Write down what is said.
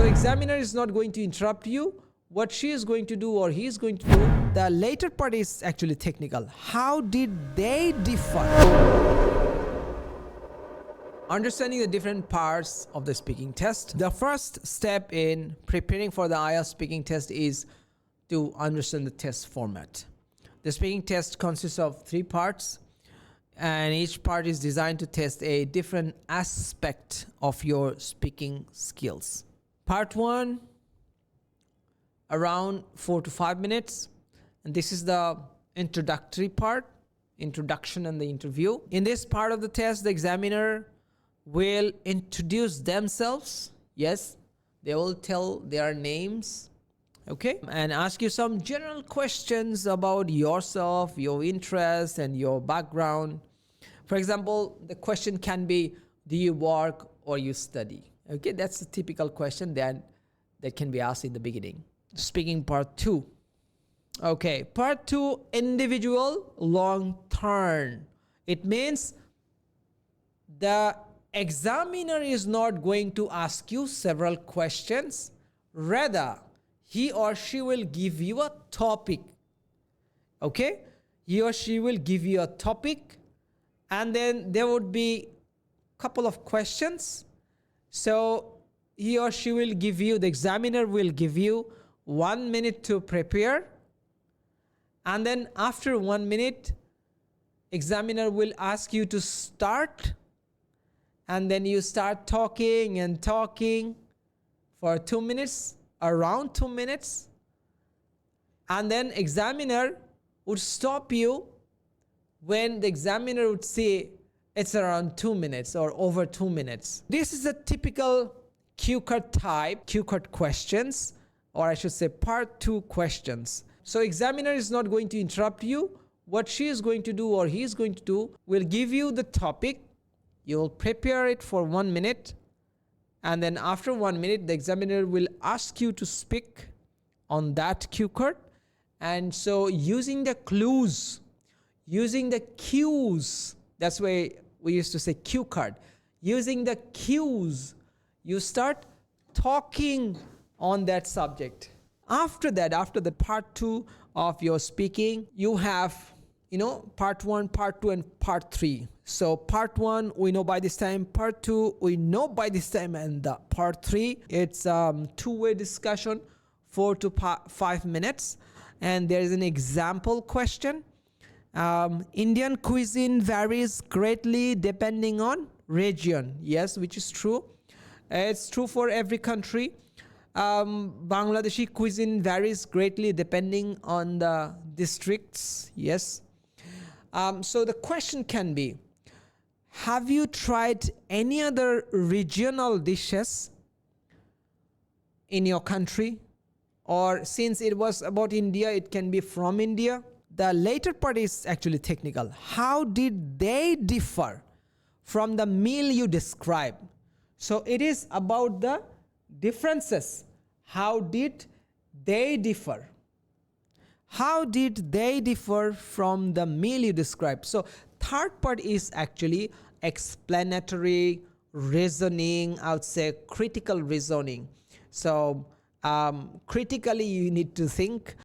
So examiner is not going to interrupt you. What she is going to do or he is going to do. The later part is actually technical. How did they differ? Understanding the different parts of the speaking test. The first step in preparing for the IELTS speaking test is to understand the test format. The speaking test consists of 3 parts, and each part is designed to test a different aspect of your speaking skills. Part 1, around 4 to 5 minutes, and this is the introductory part, introduction and the interview. In this part of the test, the examiner will introduce themselves. Yes, they will tell their names, okay, and ask you some general questions about yourself, your interests and your background. For example, the question can be, do you work or you study? Okay, that's a typical question that can be asked in the beginning. Speaking part 2. Okay, part 2, individual long turn. It means the examiner is not going to ask you several questions. Rather, he or she will give you a topic. Okay? He or she will give you a topic, and then there would be a couple of questions. So he or she will give you, the examiner will give you 1 minute to prepare. And then after 1 minute, examiner will ask you to start. And then you start talking and talking for 2 minutes, around 2 minutes. And then examiner would stop you when the examiner would say it's around 2 minutes or over 2 minutes. This is a typical cue card type, cue card questions, or I should say part 2 questions. So examiner is not going to interrupt you. What she is going to do or he is going to do will give you the topic. You will prepare it for 1 minute, and then after 1 minute, the examiner will ask you to speak on that cue card. And so using the clues, using the cues, that's why we used to say cue card. Using the cues, you start talking on that subject. After that, after the part 2 of your speaking, you have, part 1, part 2, and part 3. So part 1, we know by this time. Part 2, we know by this time. And the part 3, it's two-way discussion, 4 to 5 minutes. And there is an example question. Indian cuisine varies greatly depending on region. Yes, which is true. It's true for every country. Bangladeshi cuisine varies greatly depending on the districts. Yes. So the question can be, have you tried any other regional dishes in your country? Or since it was about India, it can be from India. The later part is actually technical. How did they differ from the meal you described? So it is about the differences. How did they differ? How did they differ from the meal you described? So third part is actually explanatory reasoning, I would say critical reasoning. So critically you need to think